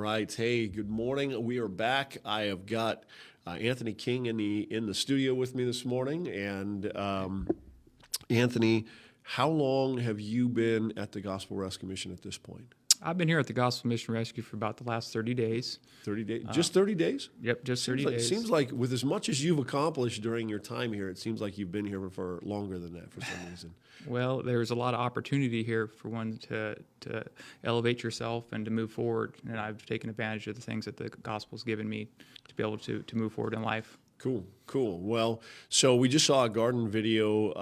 right. Hey, good morning. We are back. I have got Anthony King in the studio with me this morning. And Anthony, how long have you been at the Gospel Rescue Mission at this point? I've been here at the Gospel Mission Rescue for about the last 30 days. 30 days? Just 30 days? Yep, just 30 days. Seems like with as much as you've accomplished during your time here, it seems like you've been here for longer than that for some reason. Well, there's a lot of opportunity here for one to elevate yourself and to move forward. And I've taken advantage of the things that the gospel's given me to be able to move forward in life. Cool. Well, so we just saw a garden video,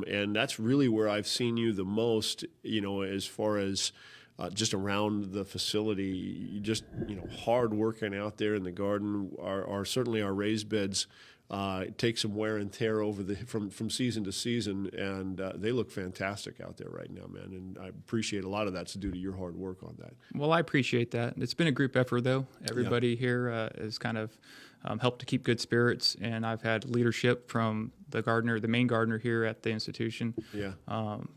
and that's really where I've seen you the most, as far as just around the facility. You just, hard working out there in the garden. Certainly our raised beds take some wear and tear from season to season, and they look fantastic out there right now, man. And I appreciate a lot of that's due to your hard work on that. Well, I appreciate that. It's been a group effort, though. Everybody here has kind of helped to keep good spirits, and I've had leadership from the main gardener here at the institution. Yeah.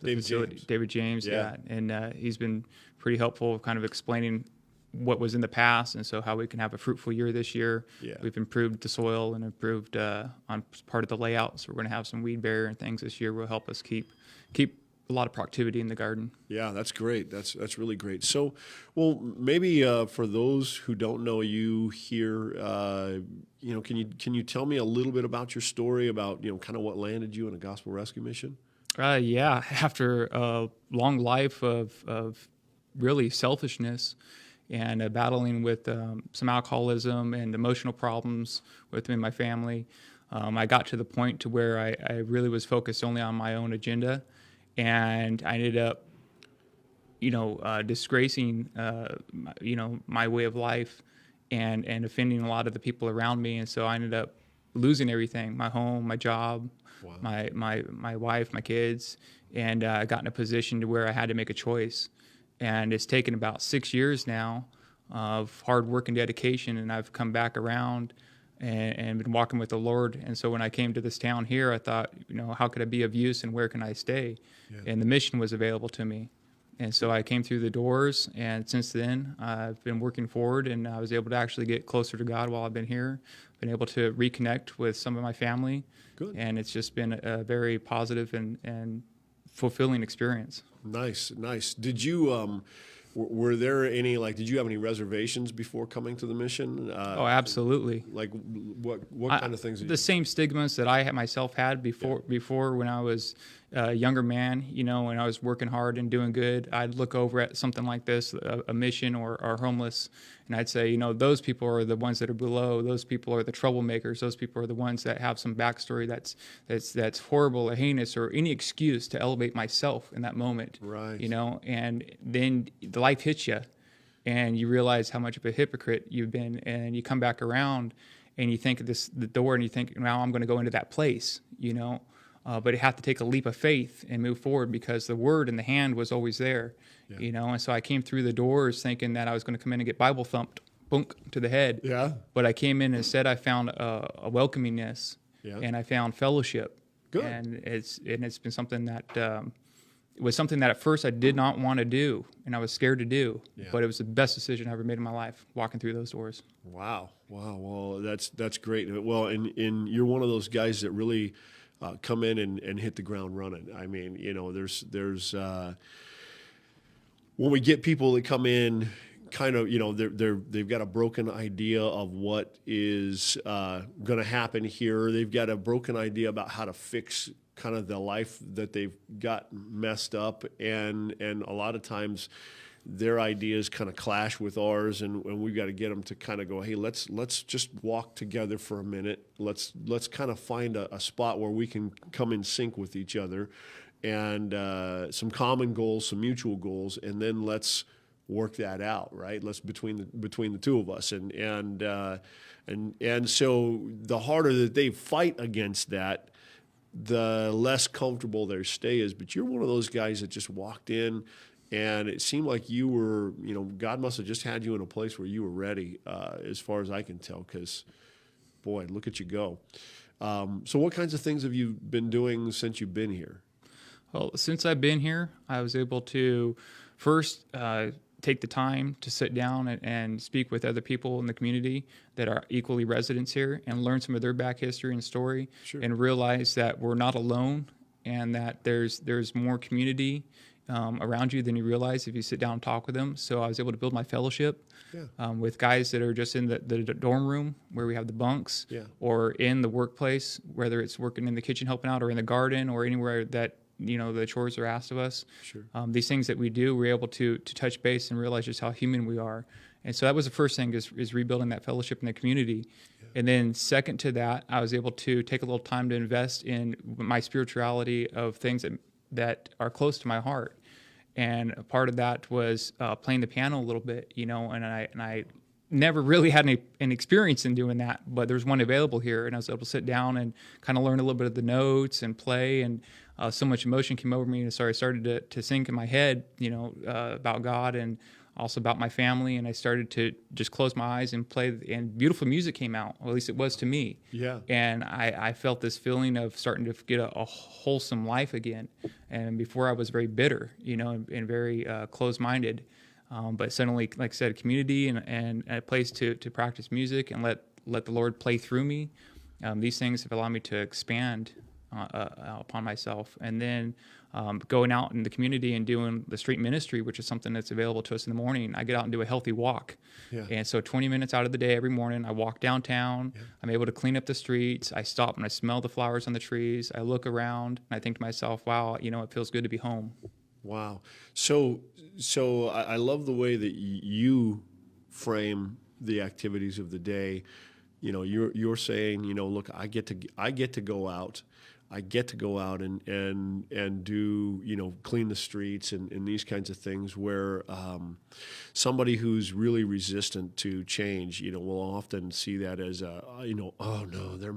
David James. Yeah. And he's been pretty helpful, kind of explaining what was in the past, and so how we can have a fruitful year this year. Yeah. We've improved the soil and improved on part of the layout, so we're going to have some weed barrier and things this year will help us keep a lot of productivity in the garden. Yeah, that's great. That's really great. So, well, maybe for those who don't know you here, can you tell me a little bit about your story, about kind of what landed you in a Gospel Rescue Mission? Yeah, after a long life of really selfishness and battling with some alcoholism and emotional problems within my family, I got to the point to where I really was focused only on my own agenda. And I ended up, disgracing, my way of life and offending a lot of the people around me. And so I ended up losing everything: my home, my job, Wow. my wife, my kids. And I got in a position to where I had to make a choice. And it's taken about 6 years now of hard work and dedication. And I've come back around and been walking with the Lord. And so when I came to this town here, I thought, how could I be of use and where can I stay? Yeah. And the mission was available to me. And so I came through the doors, and since then I've been working forward, and I was able to actually get closer to God while I've been here, been able to reconnect with some of my family. Good. And it's just been a very positive and fulfilling experience. Nice. Did you, were there any, did you have any reservations before coming to the mission? Oh, absolutely. Like what kind of things? The same stigmas that I myself had before when I was a younger man, when I was working hard and doing good, I'd look over at something like this, a mission or homeless, and I'd say, those people are the ones that are below. Those people are the troublemakers. Those people are the ones that have some backstory that's horrible or heinous, or any excuse to elevate myself in that moment. Right. And then the life hits you, and you realize how much of a hypocrite you've been, and you come back around, and you think of the door, and you think, now I'm going to go into that place, but you have to take a leap of faith and move forward, because the word in the hand was always there, and so I came through the doors thinking that I was going to come in and get Bible thumped, bunk, to the head. Yeah. But I came in and instead I found a welcomingness, and I found fellowship. Good. And it's been something that it was something that at first I did not want to do, and I was scared to do, but it was the best decision I ever made in my life, walking through those doors. Wow. Well, that's great. Well, and you're one of those guys that really come in and hit the ground running. I mean, there's when we get people that come in, kind of, they've got a broken idea of what is going to happen here. They've got a broken idea about how to fix kind of the life that they've got messed up, and a lot of times their ideas kind of clash with ours, and we've got to get them to kind of go, hey, let's just walk together for a minute. Let's kind of find a spot where we can come in sync with each other, and some common goals, some mutual goals, and then let's work that out, right? Let's between the two of us, and so the harder that they fight against that, the less comfortable their stay is. But you're one of those guys that just walked in, and it seemed like you were, God must have just had you in a place where you were ready, as far as I can tell, because, boy, look at you go. So what kinds of things have you been doing since you've been here? Well, since I've been here, I was able to first take the time to sit down and speak with other people in the community that are equally residents here and learn some of their back history and story, Sure. and realize that we're not alone and that there's more community around you than you realize if you sit down and talk with them. So I was able to build my fellowship with guys that are just in the dorm room where we have the bunks, or in the workplace, whether it's working in the kitchen helping out or in the garden or anywhere that the chores are asked of us. Sure. These things that we do, we're able to touch base and realize just how human we are. And so that was the first thing, is rebuilding that fellowship in the community. And then second to that, I was able to take a little time to invest in my spirituality of things that are close to my heart. And a part of that was playing the piano a little bit, and I never really had an experience in doing that, but there's one available here, and I was able to sit down and kind of learn a little bit of the notes and play, and so much emotion came over me, and so I started to think in my head, about God and also about my family, and I started to just close my eyes and play, and beautiful music came out, or at least it was to me. Yeah. And I felt this feeling of starting to get a wholesome life again. And before I was very bitter, and very closed-minded. But suddenly, like I said, community and a place to practice music and let the Lord play through me. These things have allowed me to expand upon myself. And then going out in the community and doing the street ministry, which is something that's available to us in the morning. I get out and do a healthy walk. Yeah. And so 20 minutes out of the day every morning, I walk downtown. Yeah. I'm able to clean up the streets. I stop and I smell the flowers on the trees. I look around and I think to myself, wow, it feels good to be home. Wow. So I love the way that you frame the activities of the day. You're saying, look, I get to go out. I get to go out and do, clean the streets and these kinds of things where somebody who's really resistant to change, will often see that as oh no, they're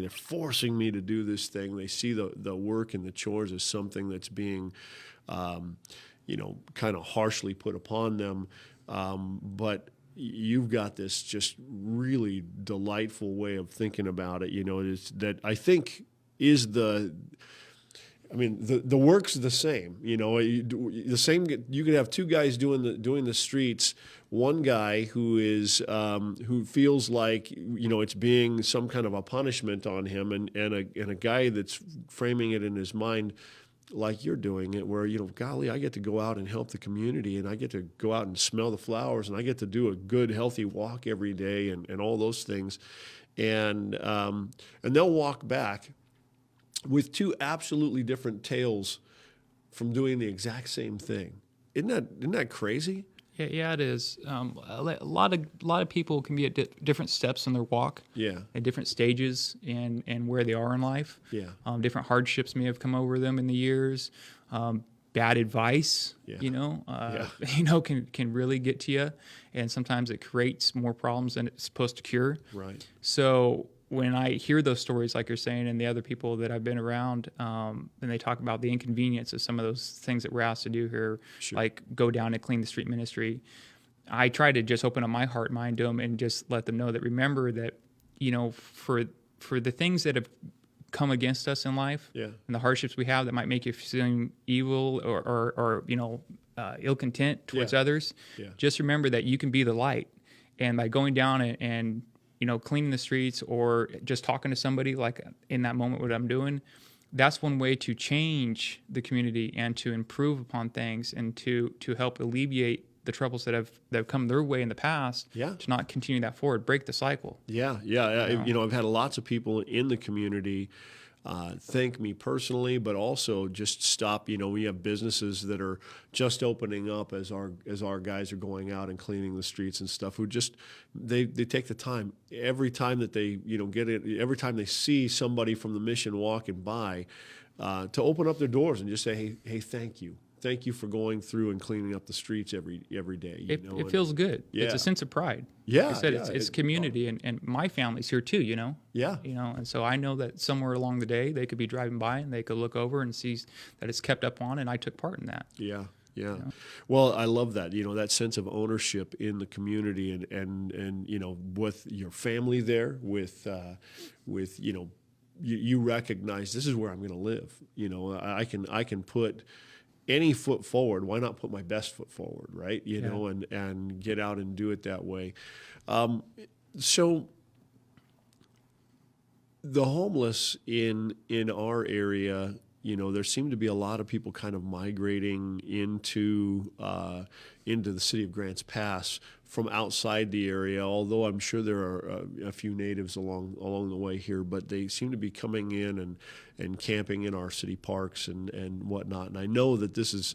forcing me to do this thing. They see the work and the chores as something that's being, kind of harshly put upon them. But you've got this just really delightful way of thinking about it, that I think is the work's the same, the same. You could have two guys doing the streets. One guy who is who feels like it's being some kind of a punishment on him, and a guy that's framing it in his mind like you're doing it, where golly, I get to go out and help the community, and I get to go out and smell the flowers, and I get to do a good healthy walk every day, and all those things, and they'll walk back with two absolutely different tales from doing the exact same thing. Isn't that crazy? Yeah, it is. A lot of people can be at different steps in their walk. Yeah. At different stages and where they are in life. Yeah. Different hardships may have come over them in the years. Bad advice, can really get to you, and sometimes it creates more problems than it's supposed to cure. Right. So when I hear those stories, like you're saying, and the other people that I've been around, and they talk about the inconvenience of some of those things that we're asked to do here, Sure. like go down and clean the street ministry, I try to just open up my heart and mind to them and just let them know that, remember that, for the things that have come against us in life, Yeah. and the hardships we have that might make you seem evil or ill content towards others, just remember that you can be the light. And by going down and cleaning the streets or just talking to somebody, like in that moment what I'm doing, that's one way to change the community and to improve upon things and to help alleviate the troubles that have come their way in the past, to not continue that forward, break the cycle. Yeah. I've had lots of people in the community thank me personally, but also just stop. We have businesses that are just opening up as our guys are going out and cleaning the streets and stuff, who just they take the time every time that they get it, every time they see somebody from the mission walking by, to open up their doors and just say, hey, thank you. Thank you for going through and cleaning up the streets every day. It feels good. Yeah. It's a sense of pride. Yeah, like I said, it's community, and my family's here too. Yeah. And so I know that somewhere along the day they could be driving by and they could look over and see that it's kept up on, and I took part in that. Yeah. Well, I love that. That sense of ownership in the community, and with your family there, with you recognize this is where I'm going to live. I can put any foot forward, why not put my best foot forward, right? You Yeah. know, and get out and do it that way. So the homeless in our area, you know, there seem to be a lot of people kind of migrating into the city of Grants Pass from outside the area. Although I'm sure there are a few natives along the way here, but they seem to be coming in and camping in our city parks and whatnot. And I know that this is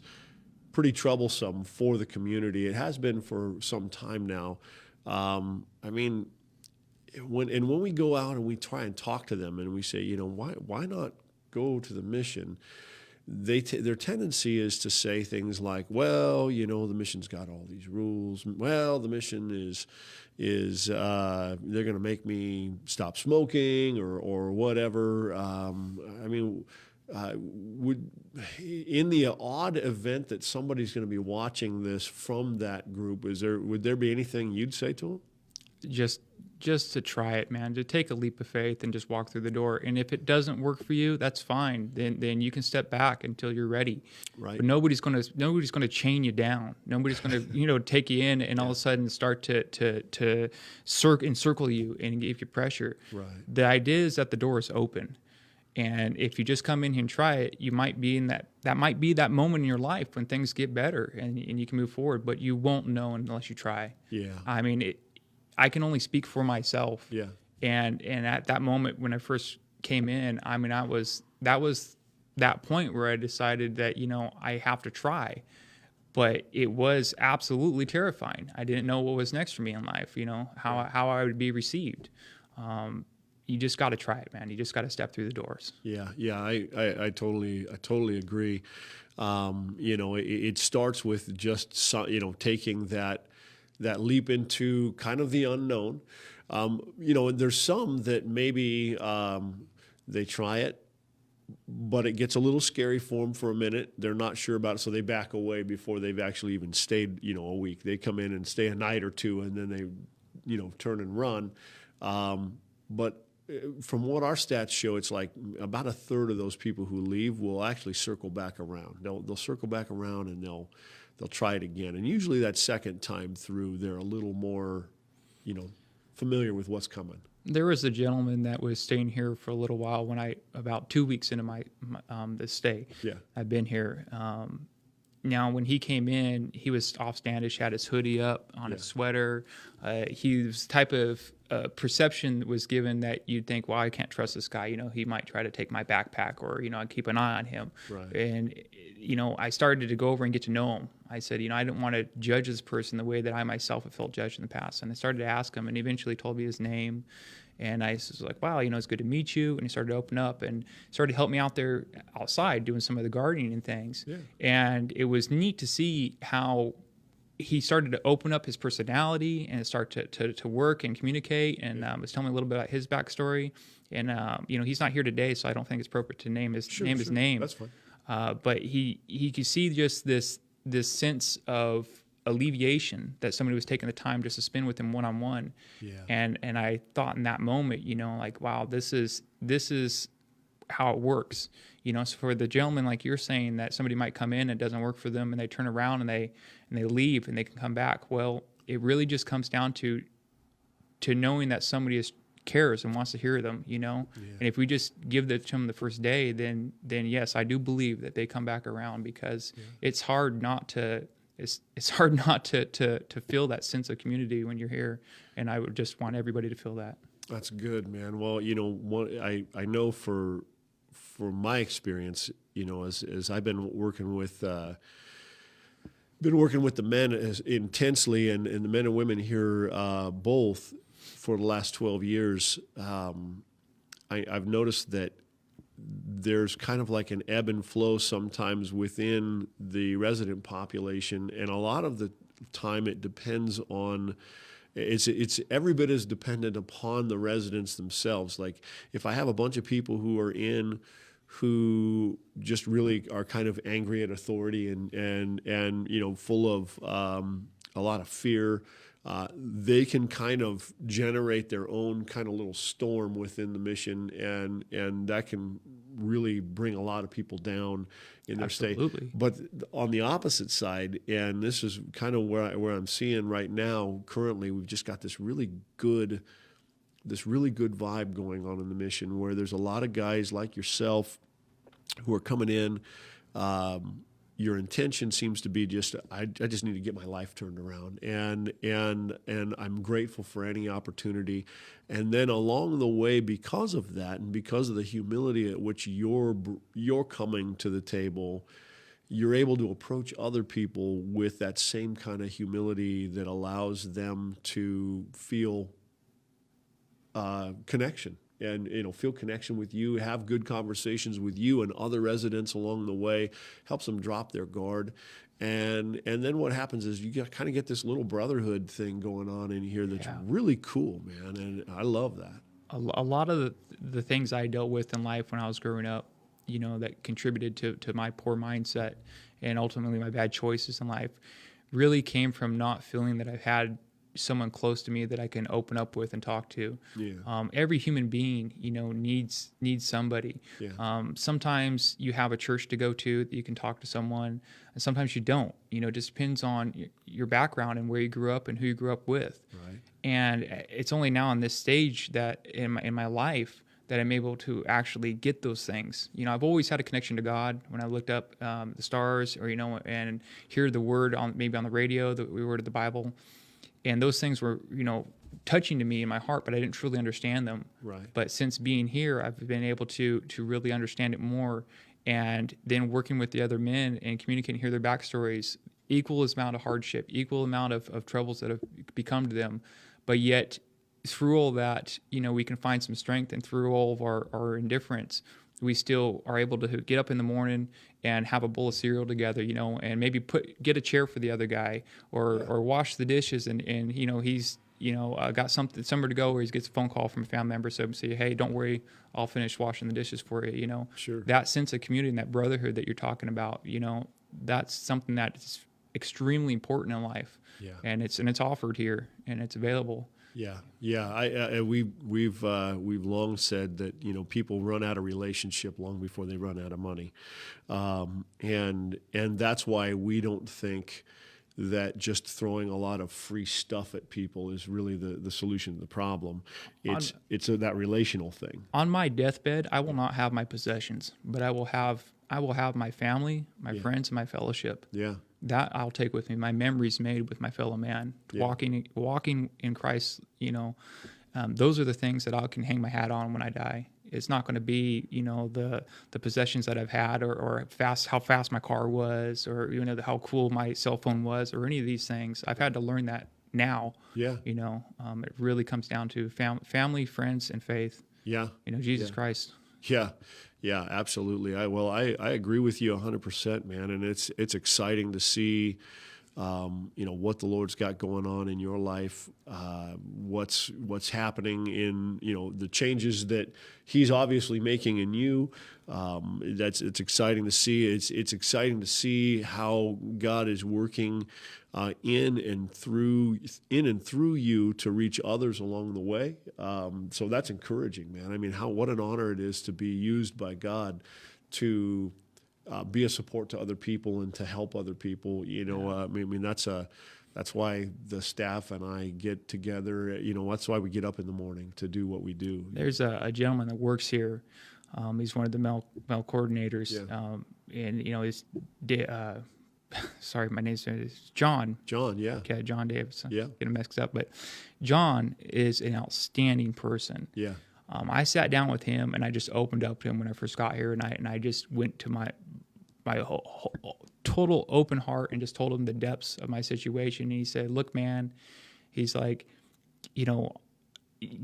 pretty troublesome for the community. It has been for some time now. I mean, when we go out and we try and talk to them and we say, you know, why not go to the mission? Their tendency is to say things like, well, you know, the mission's got all these rules. Well, the mission is they're going to make me stop smoking or whatever. I mean, in the odd event that somebody's going to be watching this from that group, would there be anything you'd say to them? Just to try it, man, to take a leap of faith and just walk through the door. And if it doesn't work for you, that's fine. Then you can step back until you're ready. Right. But nobody's gonna chain you down. Nobody's gonna take you in and all of a sudden start to encircle you and give you pressure. Right. The idea is that the door is open. And if you just come in here and try it, you might be in that might be that moment in your life when things get better and you can move forward, but you won't know unless you try. Yeah. I mean, I can only speak for myself. Yeah. And at that moment when I first came in, I mean, that was that point where I decided that, you know, I have to try. But it was absolutely terrifying. I didn't know what was next for me in life, you know, how I would be received. You just got to try it, man. You just got to step through the doors. Yeah, I totally agree. You know, it starts with just taking that leap into kind of the unknown. You know, there's some that maybe they try it, but it gets a little scary for them for a minute. They're not sure about it, so they back away before they've actually even stayed, you know, a week. They come in and stay a night or two, and then they, you know, turn and run. But from what our stats show, it's like about a third of those people who leave will actually circle back around. They'll circle back around and they'll try it again. And usually that second time through, they're a little more, you know, familiar with what's coming. There was a gentleman that was staying here for a little while about 2 weeks into my this stay. Yeah. I've been here. Now, when he came in, he was offstandish, had his hoodie up on his sweater. He was type of perception was given that you'd think, well, I can't trust this guy. You know, he might try to take my backpack or, you know, I'd keep an eye on him. Right. And, you know, I started to go over and get to know him. I said, you know, I didn't want to judge this person the way that I myself have felt judged in the past. And I started to ask him, and he eventually told me his name. And I was like, wow, you know, it's good to meet you. And he started to open up and started to help me out there outside doing some of the gardening and things. Yeah. And it was neat to see how he started to open up his personality and start to work and communicate. And was telling me a little bit about his backstory. And, you know, he's not here today, so I don't think it's appropriate to name his name. That's fine. But he could see just this sense of alleviation that somebody was taking the time just to spend with him one-on-one. Yeah. And I thought in that moment, you know, like, wow, this is how it works. You know, so for the gentleman, like you're saying, that somebody might come in and it doesn't work for them and they turn around and they leave and they can come back. Well, it really just comes down to knowing that somebody cares and wants to hear them, you know. Yeah. And if we just give that to them the first day, then yes, I do believe that they come back around, because it's hard not to feel that sense of community when you're here, and I would just want everybody to feel that. That's good, man. Well, you know, I know for my experience, you know, as I've been working with the men as intensely, and the men and women here both for the last 12 years, I've noticed that there's kind of like an ebb and flow sometimes within the resident population, and a lot of the time it depends on, it's every bit as dependent upon the residents themselves. Like if I have a bunch of people who just really are kind of angry at authority and you know, full of a lot of fear, they can kind of generate their own kind of little storm within the mission, and that can really bring a lot of people down in their state. Absolutely. But on the opposite side, and this is kind of where I'm seeing right now, currently, we've just got this really good vibe going on in the mission, where there's a lot of guys like yourself who are coming in. Your intention seems to be just, I just need to get my life turned around, and I'm grateful for any opportunity. And then along the way, because of that, and because of the humility at which you're coming to the table, you're able to approach other people with that same kind of humility that allows them to feel connection. And feel connection with you, have good conversations with you and other residents along the way, helps them drop their guard, and then what happens is you kind of get this little brotherhood thing going on in here that's really cool, man, and I love that. A lot of the things I dealt with in life when I was growing up, that contributed to my poor mindset and ultimately my bad choices in life, really came from not feeling that I had someone close to me that I can open up with and talk to. Yeah. Every human being, needs somebody. Yeah. Sometimes you have a church to go to that you can talk to someone, and sometimes you don't. It just depends on your background and where you grew up and who you grew up with. Right. And it's only now in this stage that in my life that I'm able to actually get those things. I've always had a connection to God when I looked up the stars, or and hear the word on the radio, the word of the Bible. And those things were, touching to me in my heart, but I didn't truly understand them. Right. But since being here, I've been able to really understand it more. And then working with the other men and communicating, hear their backstories, equal amount of hardship, equal amount of troubles that have become to them. But yet, through all that, we can find some strength. And through all of our indifference, we still are able to get up in the morning and have a bowl of cereal together, and maybe get a chair for the other guy, or wash the dishes, and he's got somewhere to go, or he gets a phone call from a family member, so say, hey, don't worry, I'll finish washing the dishes for you. Sure. That sense of community and that brotherhood that you're talking about, that's something that extremely important in life. Yeah. And it's offered here and it's available. Yeah. We've long said that people run out of relationship long before they run out of money, and that's why we don't think that just throwing a lot of free stuff at people is really the solution to the problem. It's that relational thing. On my deathbed, I will not have my possessions, but I will have my family, my friends, and my fellowship. Yeah. That I'll take with me. My memories made with my fellow man, walking in Christ. Those are the things that I can hang my hat on when I die. It's not going to be, the possessions that I've had, or how fast my car was, or how cool my cell phone was, or any of these things. I've had to learn that now. Yeah. It really comes down to family, friends, and faith. Yeah. Jesus Christ. Yeah. Yeah, absolutely. I agree with you 100%, man. And it's exciting to see, what the Lord's got going on in your life, what's happening in, the changes that He's obviously making in you. It's exciting to see. It's exciting to see how God is working in and through you to reach others along the way. So that's encouraging, man. I mean, what an honor it is to be used by God to be a support to other people and to help other people. That's why the staff and I get together. That's why we get up in the morning to do what we do. There's a gentleman that works here. He's one of the male coordinators, and his. Sorry, my name is John. John, yeah. Okay, John Davis. Yeah. Getting mixed up, but John is an outstanding person. Yeah. I sat down with him and I just opened up to him when I first got here, and I just went to my whole total open heart and just told him the depths of my situation. And he said, "Look, man," he's like,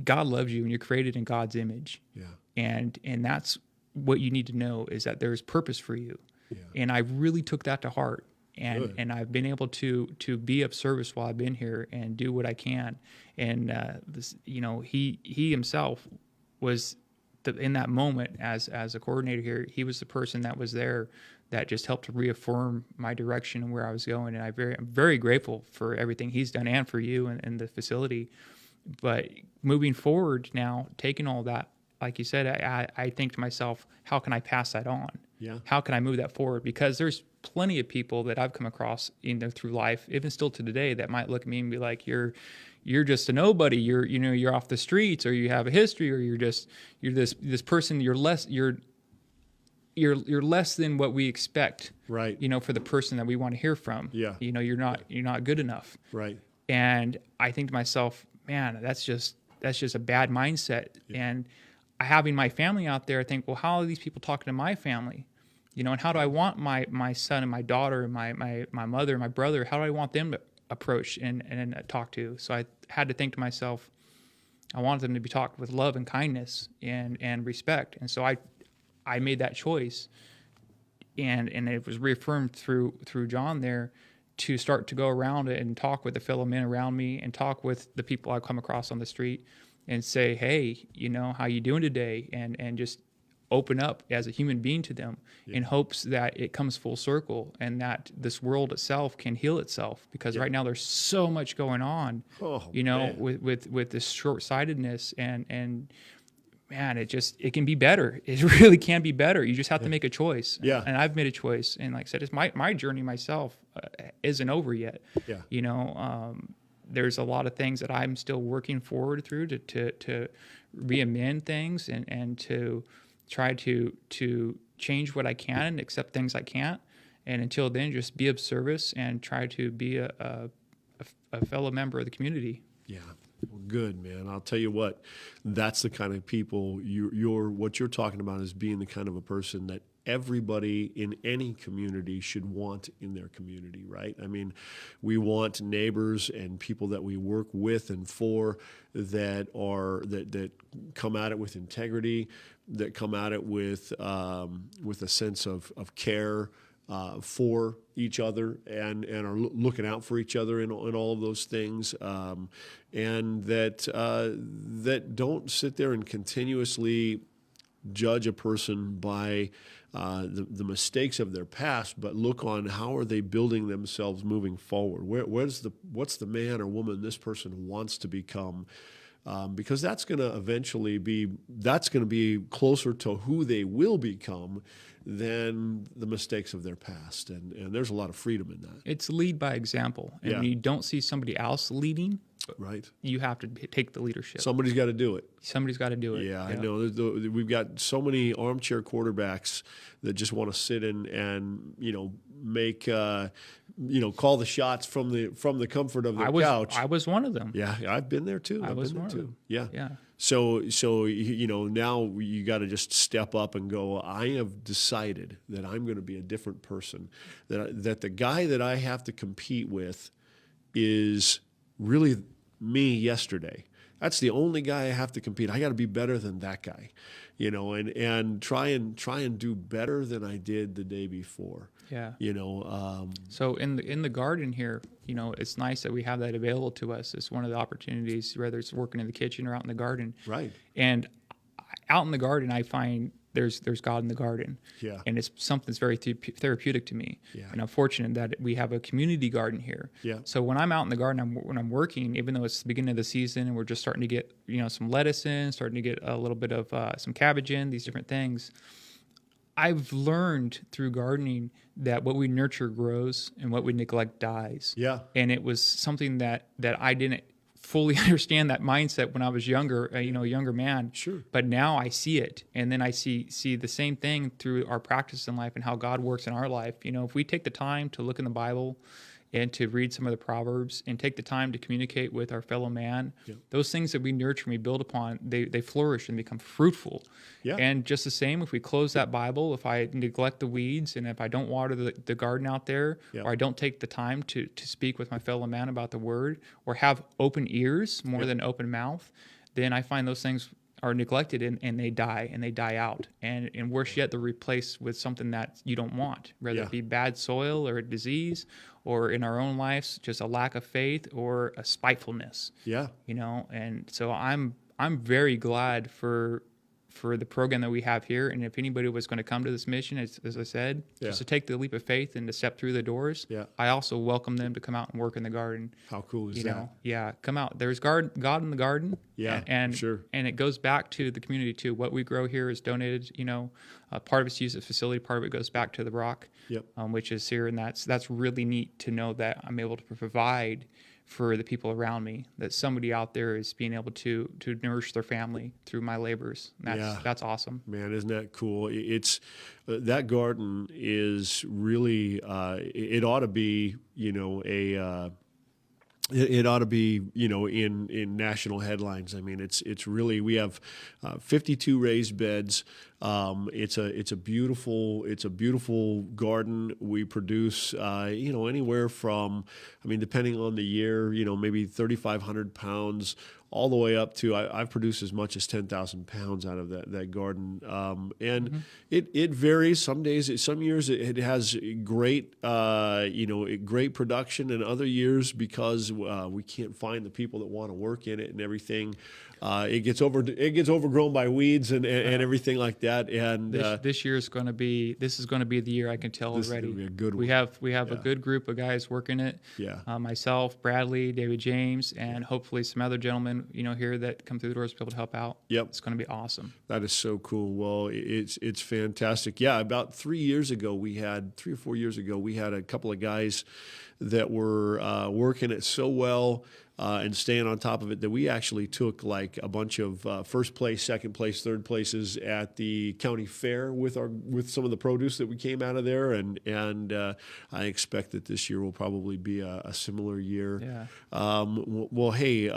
God loves you and you're created in God's image. Yeah. And that's what you need to know, is that there's purpose for you. Yeah. And I really took that to heart. Good. And I've been able to be of service while I've been here and do what I can. And he himself was in that moment as a coordinator here. He was the person that was there that just helped to reaffirm my direction and where I was going. And I'm very grateful for everything he's done, and for you and the facility. But moving forward now, taking all that like you said, I think to myself, how can I pass that on? Yeah. How can I move that forward? Because there's plenty of people that I've come across, through life, even still to today, that might look at me and be like, you're just a nobody. You're off the streets, or you have a history, or you're this person. You're less than what we expect. Right. For the person that we want to hear from. Yeah. You're not good enough. Right. And I think to myself, man, that's just a bad mindset. Yeah. And having my family out there, I think, well, how are these people talking to my family? And how do I want my son and my daughter and my mother and my brother, how do I want them to approach and talk to? So I had to think to myself, I wanted them to be talked with love and kindness and respect. And so I made that choice, and it was reaffirmed through John there, to start to go around and talk with the fellow men around me, and talk with the people I come across on the street, and say, hey, how you doing today? And just open up as a human being to them, in hopes that it comes full circle, and that this world itself can heal itself. Because right now there's so much going on, with this short-sightedness, and man, it can be better. It really can be better. You just have to make a choice. Yeah. And I've made a choice. And like I said, it's my journey myself isn't over yet. Yeah. There's a lot of things that I'm still working forward through to re-amend things, and to try to change what I can and accept things I can't. And until then, just be of service and try to be a fellow member of the community. Yeah. Well, good, man. I'll tell you what, that's the kind of people what you're talking about, is being the kind of a person that everybody in any community should want in their community, right? I mean, we want neighbors and people that we work with and for that come at it with integrity, that come at it with a sense of care for each other, and are looking out for each other in all of those things, and that don't sit there and continuously judge a person by the mistakes of their past, but look on how are they building themselves moving forward. What's the man or woman this person wants to become? Because that's going to eventually be closer to who they will become than the mistakes of their past. And there's a lot of freedom in that. It's lead by example. And when you don't see somebody else leading, right, you have to take the leadership. Somebody's got to do it. Somebody's got to do it. Yeah, I know. We've got so many armchair quarterbacks that just want to sit and make call the shots from the comfort of their couch. I was one of them. Yeah, I've been there too. I've been there too. Yeah. Yeah. So now you got to just step up and go, I have decided that I'm going to be a different person. That the guy that I have to compete with is really me yesterday. That's the only guy I have to compete. I got to be better than that guy, and try and do better than I did the day before. Yeah. So in the garden here, it's nice that we have that available to us. It's one of the opportunities, whether it's working in the kitchen or out in the garden. Right. And out in the garden, I find there's God in the garden. Yeah. And it's something that's very therapeutic to me. Yeah. And I'm fortunate that we have a community garden here. Yeah. So when I'm out in the garden, when I'm working, even though it's the beginning of the season and we're just starting to get, some lettuce in, starting to get a little bit of some cabbage in, these different things, I've learned through gardening that what we nurture grows and what we neglect dies. Yeah. And it was something that I didn't fully understand, that mindset when I was younger, a younger man. Sure. But now I see it. And then I see the same thing through our practice in life and how God works in our life. If we take the time to look in the Bible and to read some of the Proverbs and take the time to communicate with our fellow man, those things that we nurture and we build upon, they flourish and become fruitful. Yeah. And just the same, if we close that Bible, if I neglect the weeds, and if I don't water the garden out there, or I don't take the time to speak with my fellow man about the word, or have open ears more than open mouth, then I find those things are neglected and they die out. And worse yet, they're replaced with something that you don't want, whether it be bad soil or a disease, or in our own lives, just a lack of faith or a spitefulness. Yeah. And so I'm very glad for for the program that we have here. And if anybody was going to come to this mission, as I said, just to take the leap of faith and to step through the doors, I also welcome them to come out and work in the garden. How cool is you that? know, yeah, come out. There's God in the garden. Yeah, and sure. And it goes back to the community too. What we grow here is donated. You know, part of it's used as a facility. Part of it goes back to the Rock, which is here, and that's really neat to know that I'm able to provide for the people around me, that somebody out there is being able to nourish their family through my labors. That's awesome. Man, isn't that cool? It's that garden is really it ought to be, you know, it ought to be, you know, in national headlines. I mean, it's really, we have 52 raised beds. It's a beautiful garden. We produce, you know, anywhere from, I mean, depending on the year, you know, maybe 3,500 pounds all the way up to, I've produced as much as 10,000 pounds out of that garden. And it varies. Some days, some years it has great, you know, great production, and other years, because we can't find the people that want to work in it and everything, it gets overgrown by weeds and everything like that. And this is going to be the year, I can tell this already. Is gonna be a good one. We have a good group of guys working it. Myself, Bradley, David James, and hopefully some other gentlemen, you know, here that come through the doors to be able to help out. It's going to be awesome. That is so cool. Well, it's fantastic. Yeah, about 3 or 4 years ago, we had a couple of guys that were working it so well and staying on top of it that we actually took like a bunch of first place, second place, third places at the county fair with some of the produce that we came out of there, and I expect that this year will probably be a similar year. Well, hey.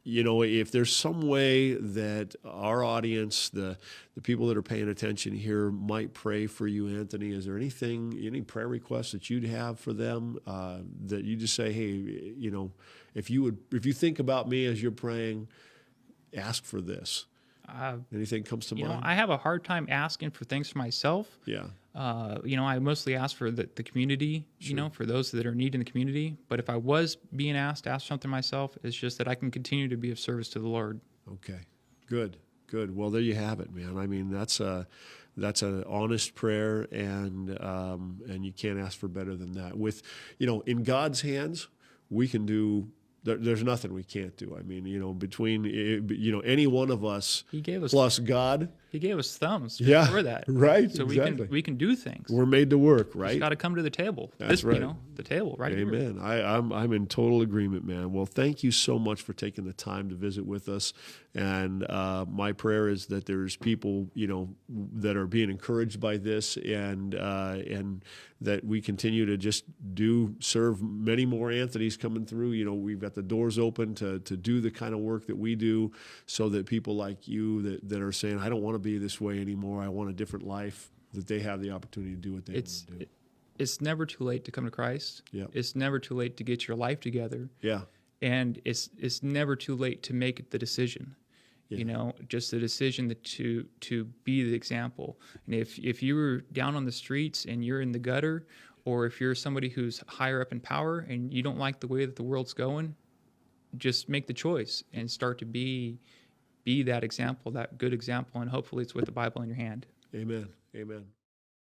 You know, if there's some way that our audience, the people that are paying attention here, might pray for you, Anthony, is there any prayer requests that you'd have for them, that you just say, hey, you know, if you think about me as you're praying, ask for this. Anything comes to mind? You know, I have a hard time asking for things for myself. Yeah. You know, I mostly ask for the community, you know, for those that are in need in the community. But if I was being asked to ask something myself, it's just that I can continue to be of service to the Lord. Okay. Good. Well, there you have it, man. I mean, that's an honest prayer, and you can't ask for better than that. With, you know, in God's hands, we can do. There's nothing we can't do. I mean, you know, between, you know, any one of us, He gave us plus God. He gave us thumbs for that. Right. So exactly. we can do things. We're made to work, right? Just got to come to the table. That's right. You know, the table right here. Amen. I'm in total agreement, man. Well, thank you so much for taking the time to visit with us. And my prayer is that there's people, you know, that are being encouraged by this, and that we continue to just serve many more Anthonys coming through. You know, we've got the doors open to do the kind of work that we do, so that people like you that are saying, I don't want to be this way anymore, I want a different life, that they have the opportunity to do what they want to do. It's never too late to come to Christ. It's never too late to get your life together. And it's never too late to make the decision. You know, just the decision to be the example. And if you were down on the streets and you're in the gutter, or if you're somebody who's higher up in power and you don't like the way that the world's going, just make the choice and start to be that example, that good example, and hopefully it's with the Bible in your hand. Amen.